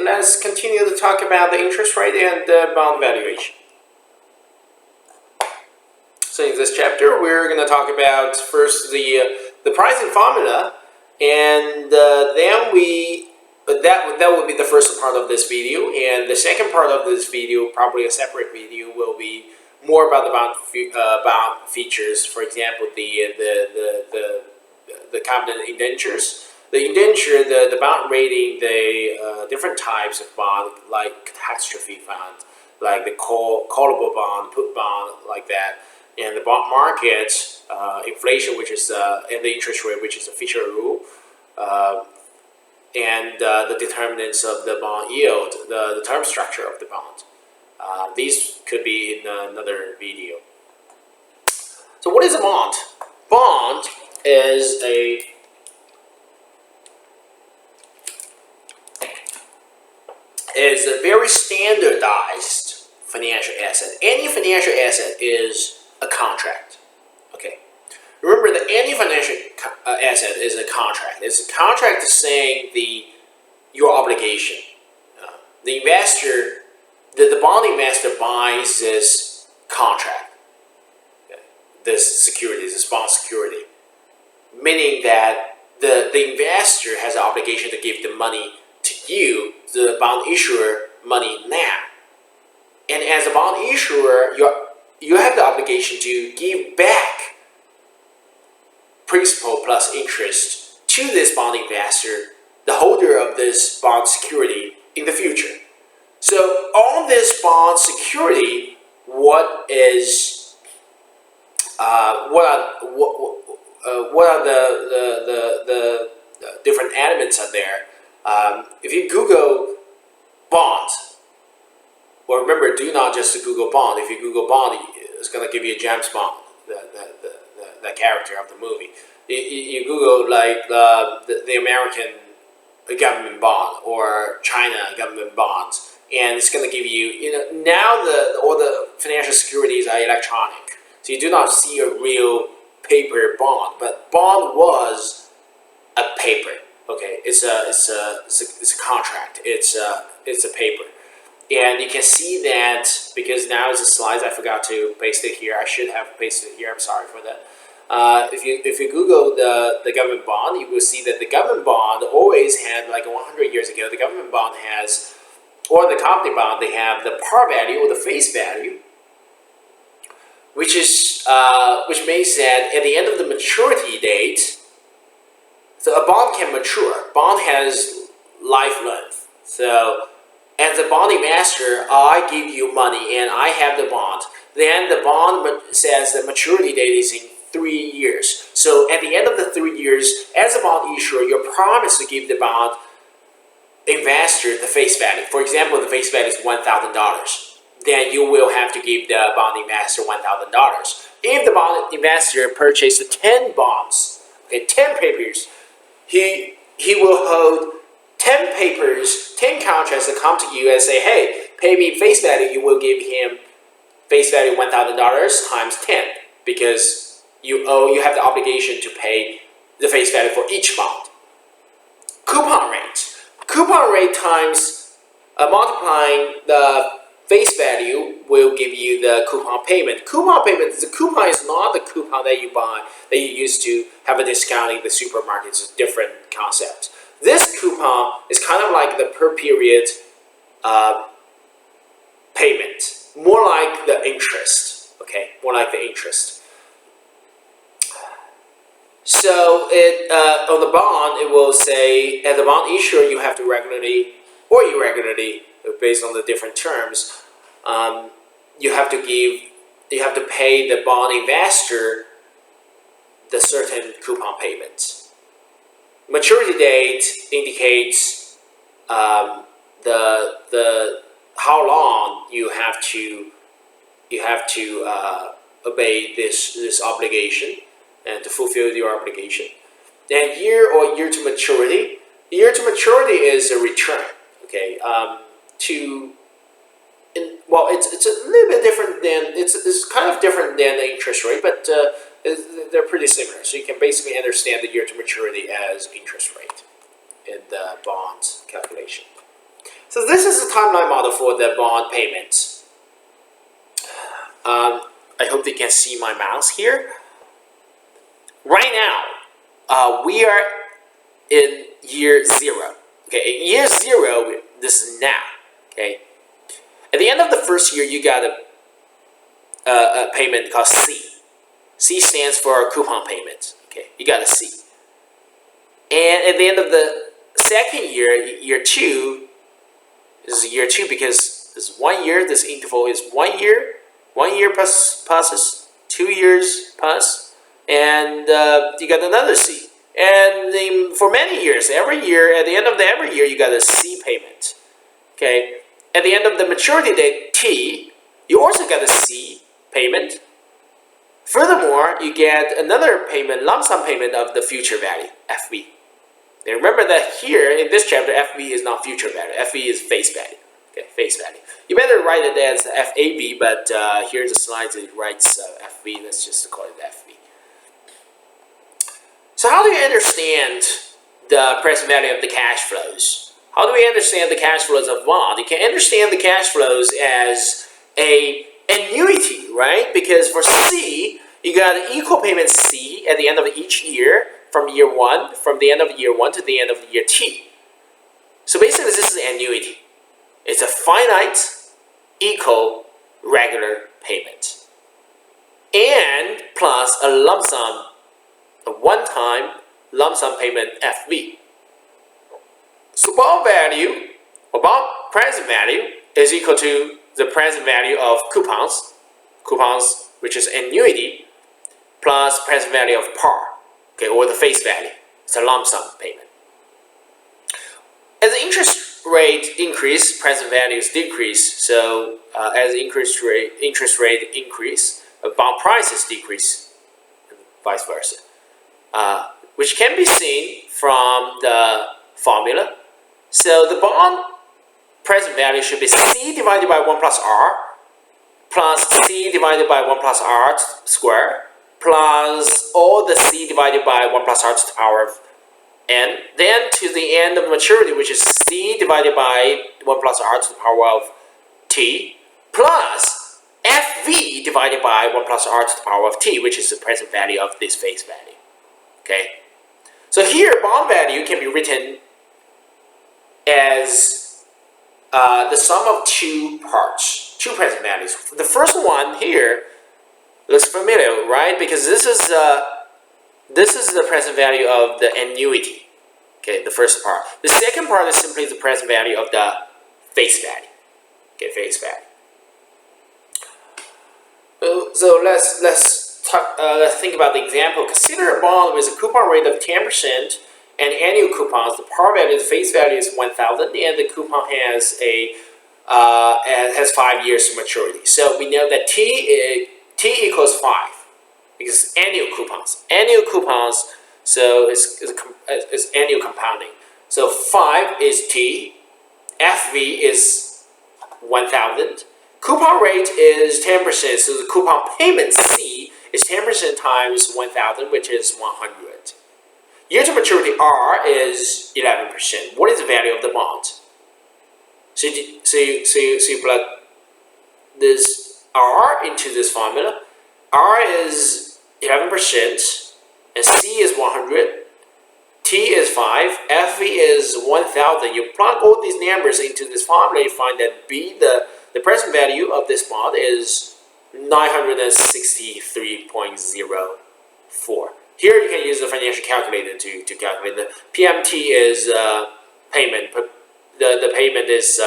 let's continue to talk about the interest rate and the bond valuation. So in this chapter, we're going to talk about first the pricing formula, and then that will be the first part of this video, and the second part of this video, probably a separate video, will be more about the bond features. For example, the covenant indentures. The indenture, the bond rating, the different types of bond, like catastrophe fund, like the callable bond, put bond, like that, and the bond market, inflation, which is and the interest rate, which is a Fisher rule, and the determinants of the bond yield, the term structure of the bond. These could be in another video. So what is a bond? Bond is a very standardized financial asset. Any financial asset is a contract. Okay. Remember that any financial asset is a contract. It's a contract saying your obligation. The investor, the bond investor buys this contract, okay, this security, this bond security, meaning that the investor has an obligation to give the money to you, the bond issuer, money now. And as a bond issuer, you have the obligation to give back principal plus interest to this bond investor, the holder of this bond security, in the future. So on this bond security, what are the different elements are there? If you Google bond, well, remember, do not just Google bond. If you Google bond, it's going to give you James Bond, the character of the movie. You Google like the American government bond or China government bonds, and it's going to give you, now all the financial securities are electronic, so you do not see a real paper bond. But bond was a paper. Okay, it's a contract. It's a paper, and you can see that because now it's a slides. I forgot to paste it here. I should have pasted it here. I'm sorry for that. If you Google the government bond, you will see that the government bond always had, like 100 years ago, the government bond has, or the company bond, they have the par value or the face value, which means that at the end of the maturity date, so a bond can mature. Bond has life length. So as a bond investor, I give you money and I have the bond. Then the bond says the maturity date is in 3 years. So at the end of the 3 years, as a bond issuer, you're promised to give the bond investor the face value. For example, the face value is $1,000. Then you will have to give the bond investor $1,000. If the bond investor purchased 10 bonds, okay, 10 papers, he will hold 10 papers, 10 contracts that come to you and say, hey, pay me face value. You will give him face value $1,000 times 10, because you have the obligation to pay the face value for each bond. Coupon rate times multiplying the face value will give you the coupon payment. The coupon is not the coupon that you buy, that you use to have a discount in the supermarket. It's a different concept. This coupon is kind of like the per period payment, more like the interest. Okay, more like the interest. So on the bond, it will say, as a bond issuer, you have to regularly or irregularly, based on the different terms, you have to pay the bond investor the certain coupon payments. Maturity date indicates the how long you have to obey this obligation and to fulfill your obligation. Then year to maturity. Year to maturity is a return. Okay, it's a little bit different than, it's kind of different than the interest rate, but they're pretty similar. So you can basically understand the year to maturity as interest rate in the bonds calculation. So this is the timeline model for the bond payments. I hope you can see my mouse here. Right now, we are in year 0. Okay, in year 0, this is now. Okay, at the end of the first year, you got a payment called C. C stands for coupon payment. Okay, you got a C. And at the end of the second year, year 2, this is year 2 because this 1 year. This interval is 1 year. 1 year passes, 2 years pass, and you got another C. And for many years, every year, at the end of every year, you got a C payment. Okay, at the end of the maturity date T, you also got a C payment. Furthermore, you get another payment, lump sum payment of the future value, FV. Now remember that here in this chapter, FV is not future value. FV is face value. Okay, face value. You better write it as FAV, but here's the slides. It writes FV. Let's just call it FV. So how do you understand the present value of the cash flows? How do we understand the cash flows of bond? You can understand the cash flows as a annuity, right? Because for C, you got an equal payment C at the end of each year from year 1, from the end of year 1 to the end of year T. So basically, this is an annuity. It's a finite, equal, regular payment. And plus a lump sum, a one-time lump sum payment FV. So bond value, or bond present value, is equal to the present value of coupons, which is annuity, plus present value of par, okay, or the face value. It's a lump sum payment. As the interest rate increase, present values decrease. So as interest rate increase, bond prices decrease, and vice versa, which can be seen from the formula. So the bond present value should be C divided by 1 plus R, plus C divided by 1 plus R squared, plus all the C divided by 1 plus R to the power of N, then to the end of maturity, which is C divided by 1 plus R to the power of T, plus FV divided by 1 plus R to the power of T, which is the present value of this face value. Okay? So here, bond value can be written as the sum of 2 parts, 2 present values. The first one here looks familiar, right? Because this is the present value of the annuity. Okay, the first part. The second part is simply the present value of the face value. Okay, face value. So let's think about the example. Consider a bond with a coupon rate of 10% and annual coupons. The par value, the face value is 1,000, and the coupon has has 5 years to maturity. So we know that T equals 5 because annual coupons. Annual coupons, so it's annual compounding. So 5 is T, FV is 1,000. Coupon rate is 10%, so the coupon payment C is 10% times 1,000, which is 100. Year to maturity R is 11%. What is the value of the bond? So you plug this R into this formula. R is 11%, and C is 100. T is 5. FV is 1,000. You plug all these numbers into this formula, you find that B, the present value of this bond is 963.04. Here you can use the financial calculator to calculate. The PMT is payment. The payment is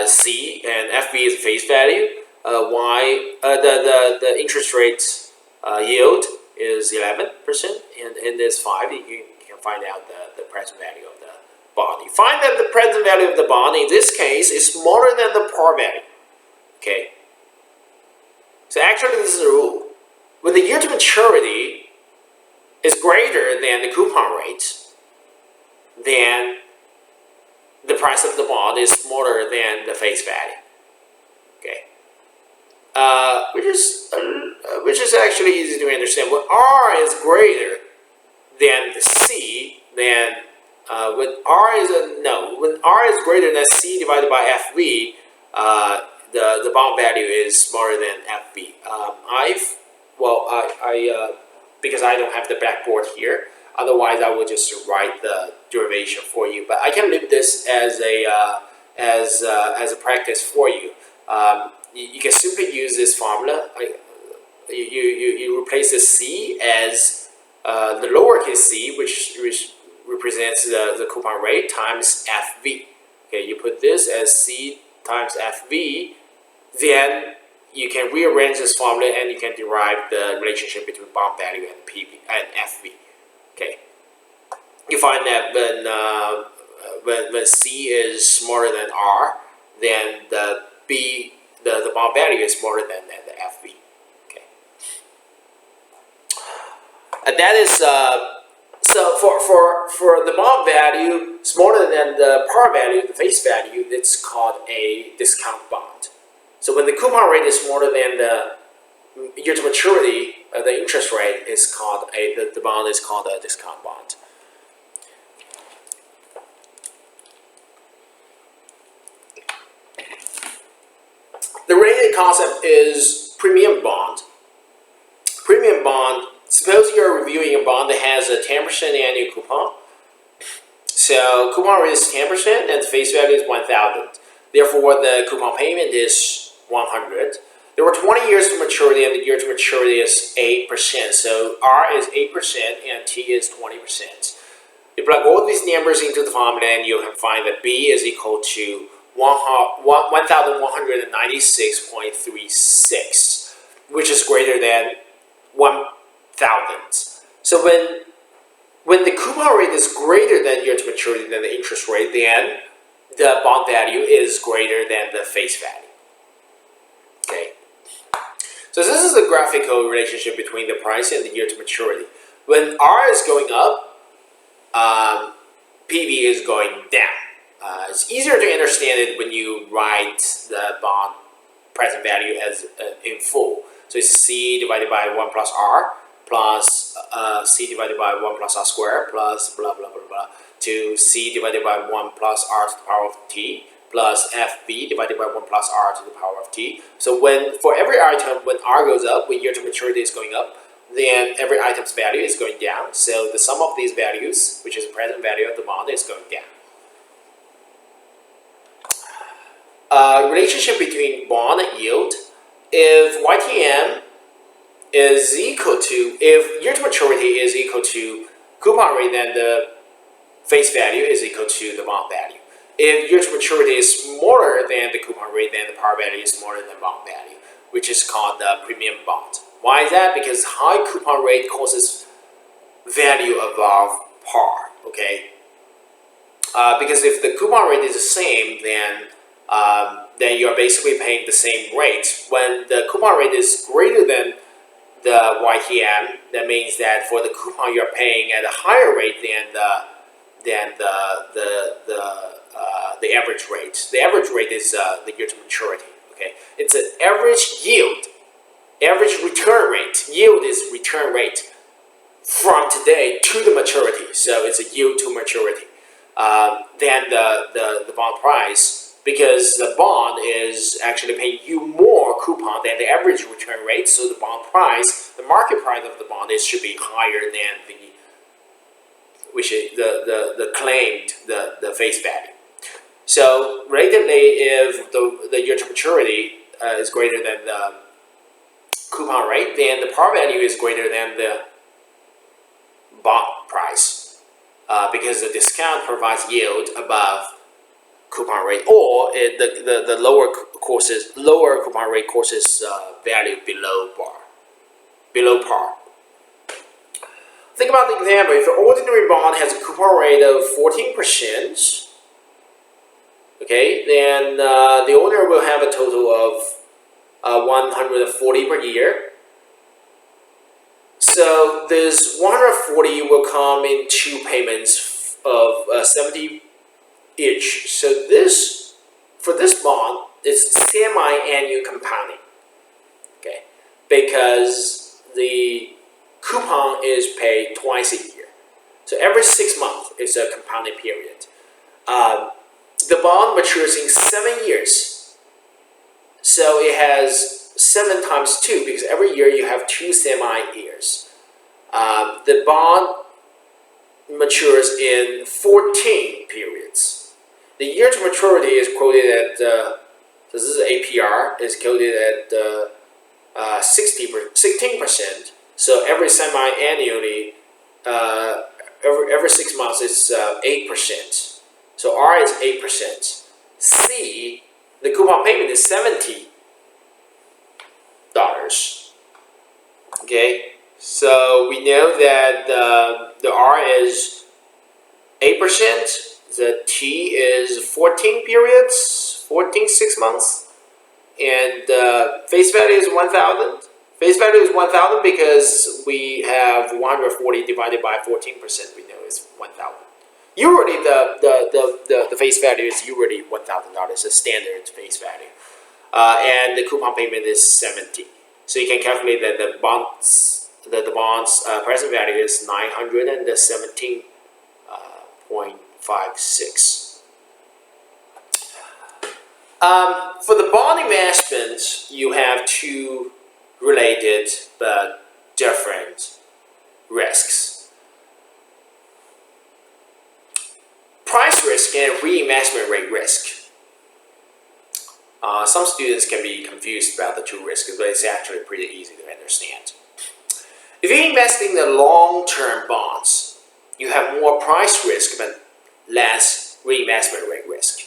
C, and FV is face value. The interest rate yield is 11%, and in this 5, you can find out the present value of the bond. You find that the present value of the bond in this case is smaller than the par value. Okay. So actually, this is a rule. When the year to maturity is greater than the coupon rate, then the price of the bond is smaller than the face value. Okay, which is actually easy to understand. When R is greater than the C, then When R is when R is greater than C divided by FV, the bond value is smaller than FV. Because I don't have the backboard here. Otherwise, I would just write the derivation for you. But I can leave this as a practice for you. You can simply use this formula. You replace the C as the lowercase c, which represents the coupon rate, times FV. Okay, you put this as C times FV, then you can rearrange this formula and you can derive the relationship between bond value and PV and FV. Okay, you find that when C is smaller than R, then the bond value is smaller than the FV. Okay, and that is so for the bond value smaller than the par value, the face value, it's called a discount bond. So when the coupon rate is smaller than the year to maturity, the interest rate is called the bond is called a discount bond. The related concept is premium bond. Premium bond. Suppose you're reviewing a bond that has a 10% annual coupon. So coupon rate is 10% and the face value is 1,000. Therefore, the coupon payment is 100. There were 20 years to maturity, and the year to maturity is 8%. So R is 8% and T is 20%. You plug all these numbers into the formula, and you can find that B is equal to 1,196.36, which is greater than 1,000. So when the coupon rate is greater than year to maturity than the interest rate, then the bond value is greater than the face value. Okay. So this is a graphical relationship between the price and the year to maturity. When R is going up, PV is going down. It's easier to understand it when you write the bond present value as in full. So it's C divided by 1 plus R plus C divided by 1 plus R squared plus blah blah blah blah to C divided by 1 plus R to the power of T plus FV divided by 1 plus R to the power of T. So for every item, when R goes up, when year to maturity is going up, then every item's value is going down. So the sum of these values, which is the present value of the bond, is going down. Relationship between bond and yield. If YTM is equal to, if year to maturity is equal to coupon rate, then the face value is equal to the bond value. If year to maturity is smaller than the coupon rate, then the par value is smaller than bond value, which is called the premium bond. Why is that? Because high coupon rate causes value above par. Okay. Because if the coupon rate is the same, then you're basically paying the same rate. When the coupon rate is greater than the YTM, that means that for the coupon you're paying at a higher rate than the average rate. The average rate is the year to maturity. Okay, it's an average yield, average return rate. Yield is return rate from today to the maturity. So it's a yield to maturity. Then the bond price. Because the bond is actually paying you more coupon than the average return rate, so the bond price, the market price of the bond, should be higher than the claimed the face value. So relatively, if the year to maturity is greater than the coupon rate, then the par value is greater than the bond price, because the discount provides yield above coupon rate, or the lower coupon rate causes value below par. Think about the example. If an ordinary bond has a coupon rate of 14%, okay, then the owner will have a total of 140 per year. So this 140 will come in 2 payments of 70 each. So for this bond, it's semi-annual compounding. Okay, because the coupon is paid twice a year. So every 6 months, It's a compounding period. The bond matures in 7 years. So it has 7 times 2 because every year you have 2 semi-years. The bond matures in 14 periods. The year to maturity is quoted at, so this is APR, is quoted at 16%. So every semi-annually, every 6 months it's 8%. So R is 8%. C, the coupon payment is $70. Okay, so we know that the R is 8%. The T is 14 periods, 6 months, and face value is 1,000. Face value is 1,000 because we have 140 divided by 14%. We know it's 1,000. Usually the face value is usually $1,000, a standard face value, and the coupon payment is 70. So you can calculate that the bonds present value is 917.56. For the bond investment, you have 2 related but different risks. Price risk and reinvestment rate risk. Some students can be confused about the 2 risks, but it's actually pretty easy to understand. If you invest in the long-term bonds, you have more price risk but less reinvestment rate risk.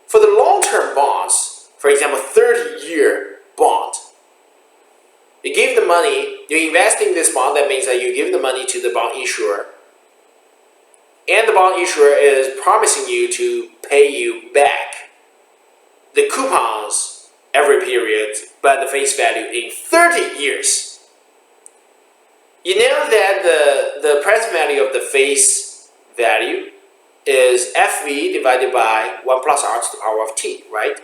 For the long-term bonds, for example, 30-year bond, you give the money, you invest in this bond, that means that you give the money to the bond issuer, and the bond issuer is promising you to pay you back the coupons every period, but the face value in 30 years. You know that the present value of the face value is FV divided by 1 plus R to the power of T, right?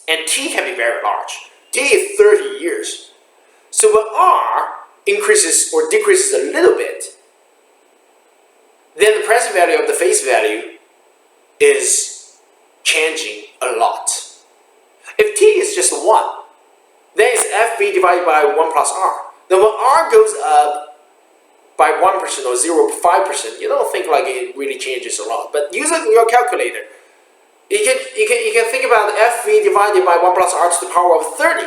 And T can be very large. T is 30 years. So when R increases or decreases a little bit, then the present value of the face value is changing a lot. If T is just 1, then it's FV divided by 1 plus R. Then when R goes up by 1% or 0.5%, you don't think like it really changes a lot. But using your calculator, you can think about FV divided by 1 plus R to the power of 30.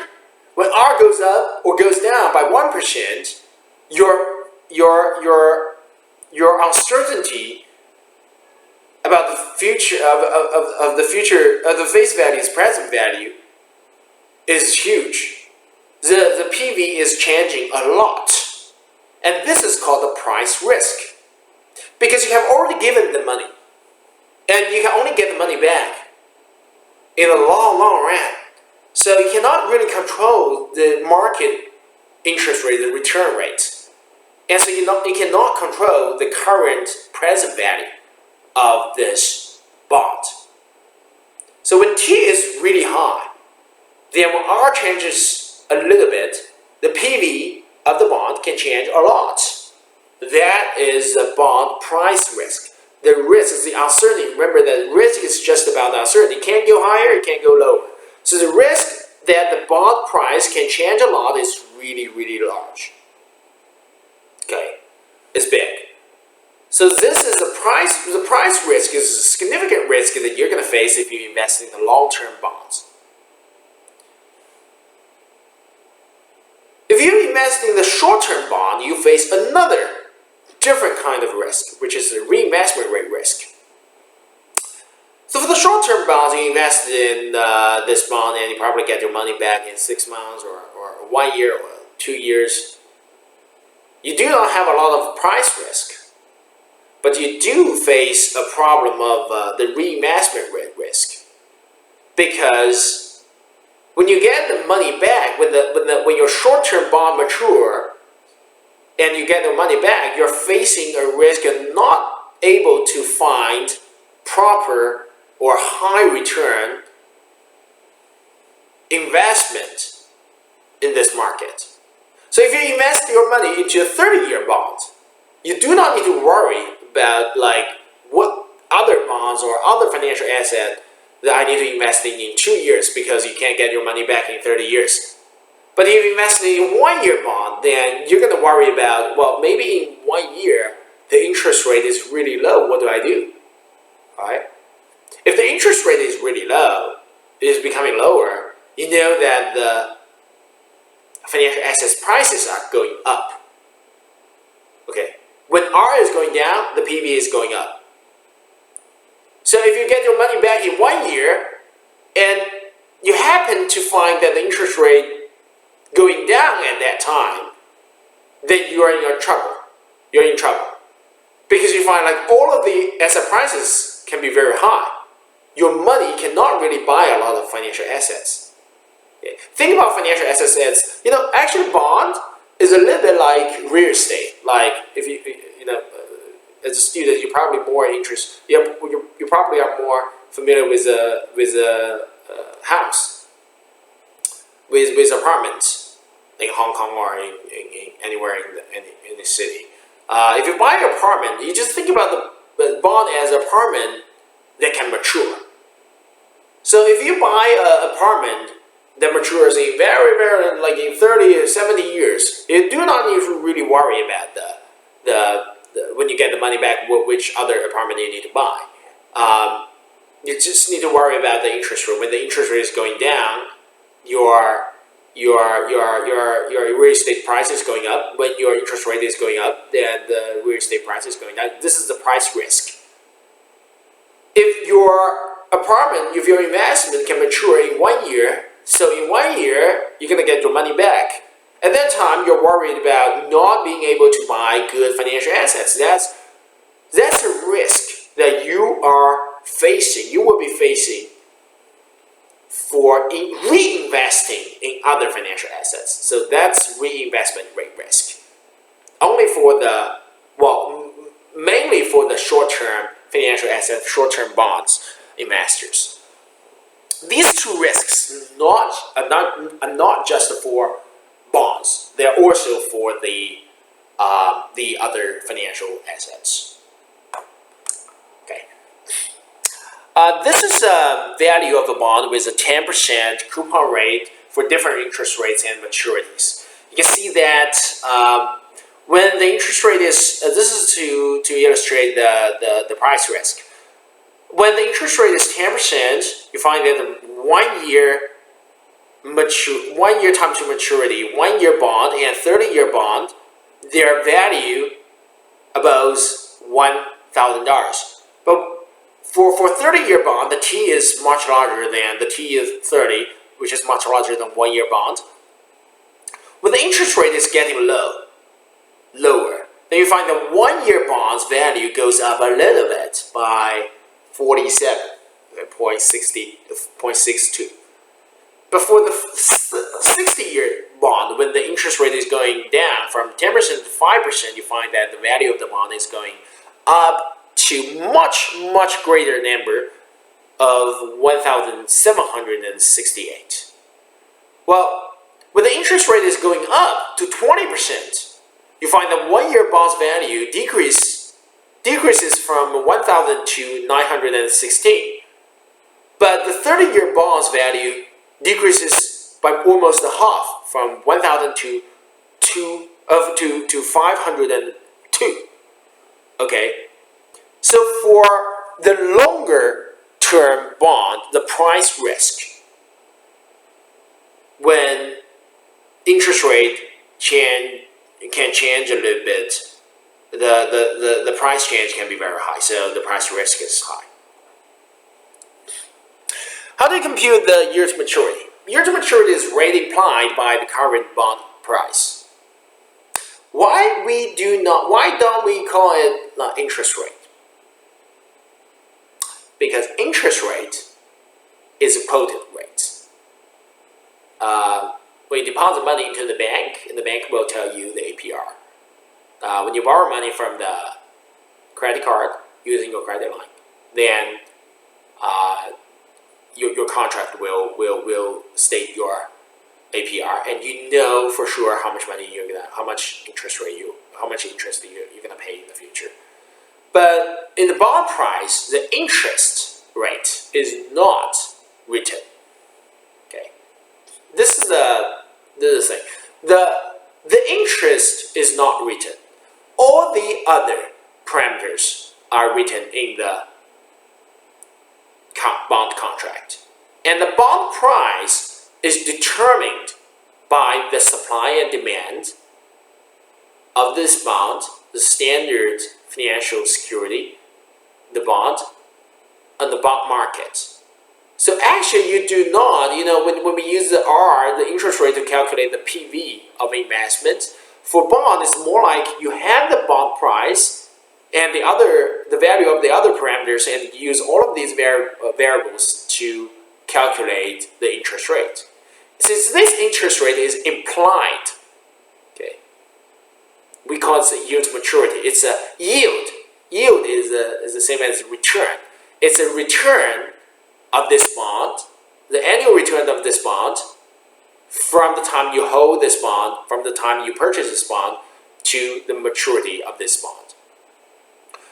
When R goes up or goes down by 1%, your uncertainty about the future of the face value's present value is huge. The PV is changing a lot, and this is called the price risk, because you have already given the money, and you can only get the money back in a long run. So you cannot really control the market interest rate, the return rate. And so you cannot control the current present value of this bond. So when T is really high, then when R changes a little bit, the PV of the bond can change a lot. That is the bond price risk. The risk is the uncertainty. Remember that risk is just about the uncertainty. It can't go higher, it can't go lower. So the risk that the bond price can change a lot is really large. Okay, it's big. So this is the price risk is a significant risk that you're going to face if you invest in the long-term bonds. If you invest in the short-term bond, you face another different kind of risk, which is the reinvestment rate risk. So for the short-term bonds, you invest in this bond and you probably get your money back in 6 months or 1 year or 2 years. You do not have a lot of price risk, but you do face a problem of the reinvestment rate risk, because when you get the money back, when your short-term bond mature and you get the money back, you're facing a risk of not able to find proper or high return investment in this market. So if you invest your money into a 30-year bond, you do not need to worry about like what other bonds or other financial asset that I need to invest in 2 years because you can't get your money back in 30 years. But if you invest in a 1-year bond, then you're going to worry about, well, maybe in 1 year, the interest rate is really low. What do I do? All right? If the interest rate is really low, it is becoming lower, you know that the financial assets prices are going up. Okay? When R is going down, the PV is going up. So if you get your money back in 1 year, and you happen to find that the interest rate going down at that time, then you are in trouble. You're in trouble. Because you find like all of the asset prices can be very high. Your money cannot really buy a lot of financial assets. Okay. Think about financial assets as, actually bond is a little bit like real estate. Like if as a student, you're probably more interested, you probably are more familiar with a house, with apartments in Hong Kong or in anywhere in the city. If you buy an apartment, you just think about the bond as an apartment that can mature. So if you buy an apartment that matures in very, very, like in 30 or 70 years, you do not need to really worry about when you get the money back, which other apartment you need to buy. You just need to worry about the interest rate. When the interest rate is going down, your real estate price is going up. When your interest rate is going up, then the real estate price is going down. This is the price risk. If your apartment, if your investment can mature in 1 year, so in 1 year, you're going to get your money back. At that time, you're worried about not being able to buy good financial assets. That's a risk that you will be facing for reinvesting in other financial assets. So that's reinvestment rate risk. Mainly for the short-term financial assets, short-term bonds investors. These two risks are not just for bonds. They're also for the other financial assets. Okay. This is a value of a bond with a 10% coupon rate for different interest rates and maturities. You can see that when the interest rate is, this is to illustrate the price risk. When the interest rate is 10%, you find that the 1 year time to maturity, 1 year bond and 30-year bond, their value above $1,000. But for 30-year bond, the T is much larger than the T is 30, which is much larger than 1 year bond. When the interest rate is getting lower, then you find the 1 year bond's value goes up a little bit by 0.62. But for the 60-year bond, when the interest rate is going down from 10% to 5%, you find that the value of the bond is going up to much, much greater number of 1,768. Well, when the interest rate is going up to 20%, you find that 1 year bond's value decreases from 1,000 to 916. But the 30-year bond's value decreases by almost a half, from 1,000 to 502. Okay, so for the longer term bond, the price risk when interest rate can change a little bit, the price change can be very high. So the price risk is high. How do you compute the year to maturity? Year to maturity is rate implied by the current bond price. Why don't we call it interest rate? Because interest rate is a quoted rate. When you deposit money into the bank, and the bank will tell you the APR. When you borrow money from the credit card using your credit line, then your contract will state your APR, and you know for sure how much money how much interest rate how much interest you're going to pay in the future. But in the bond price, the interest rate is not written. Okay, this is the thing. The interest is not written. All the other parameters are written in the bond contract, and the bond price is determined by the supply and demand of this bond, the standard financial security, the bond, and the bond market. So actually you do not, when we use the R, the interest rate, to calculate the PV of investment, for bond it's more like you have the bond price and the value of the other parameters, and you use all of these variables to calculate the interest rate. Since this interest rate is implied, okay, we call it yield to maturity. It's a yield. Yield is the same as return. It's a return of this bond, the annual return of this bond, from the time you hold this bond, from the time you purchase this bond, to the maturity of this bond.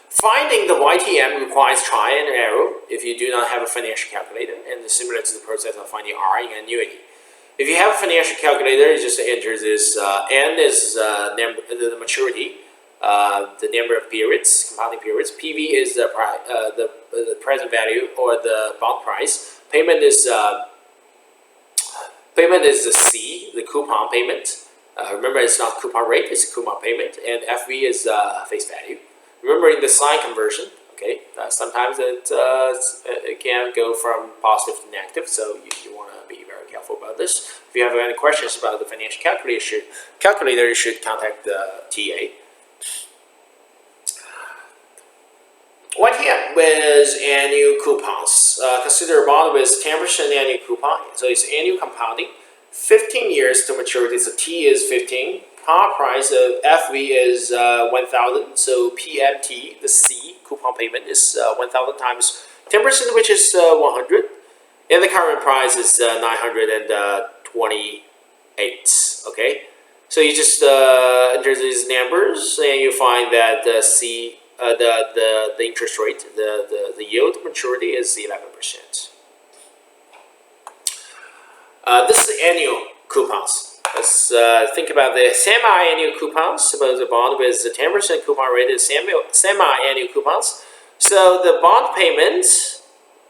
Finding the YTM requires trial and error if you do not have a financial calculator, and it's similar to the process of finding R in annuity. If you have a financial calculator, you just enter this N is the maturity, the number of periods, compounding periods. PV is the present value or the bond price. Payment is the C, the coupon payment. Remember, it's not coupon rate; it's a coupon payment. And FV is face value. Remember, in the sign conversion, okay, sometimes it can go from positive to negative, so you want to be very careful about this. If you have any questions about the financial calculator, you should contact the TA. YTM with annual coupons. Consider a bond with 10% annual coupon, so it's annual compounding. 15 years to maturity, so T is 15. Par price of FV is 1,000, so PMT, the C, coupon payment, is 1,000 times 10%, which is 100. And the current price is 928, okay? So you just enter these numbers, and you find that the C, the interest rate, the yield maturity is 11%. This is annual coupons. Let's think about the semi-annual coupons. Suppose a bond with a 10% coupon rate is semi-annual coupons. So the bond payment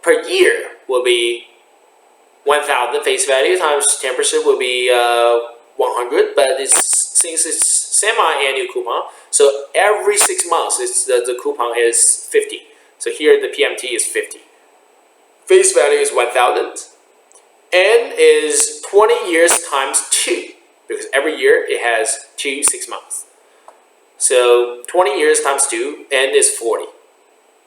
per year will be 1,000 face value times 10% will be 100. But since it's semi-annual coupon, so every 6 months the coupon is 50. So here the PMT is 50. Face value is 1,000. N is 20 years times 2, because every year it has 2 6 months. So 20 years times 2, N is 40.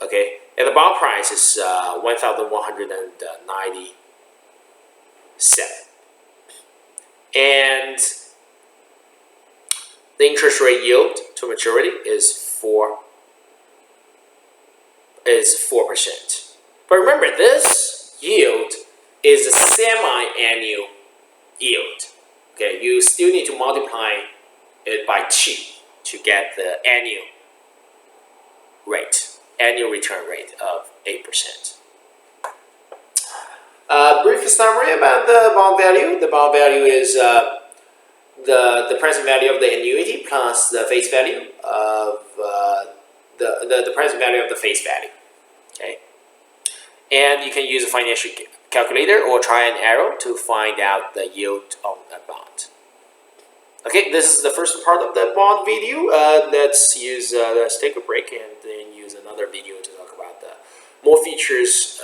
Okay, and the bond price is 1,197. And the interest rate yield to maturity is 4%. But remember, this yield is a semi-annual yield. Okay, you still need to multiply it by 2 to get the annual return rate of 8%. Brief summary about the bond value. The bond value is the present value of the annuity plus the face value of the present value of the face value. Okay, and you can use a financial calculator or try and error to find out the yield of a bond. Okay, this is the first part of the bond video. Let's take a break and then use another video to talk about the more features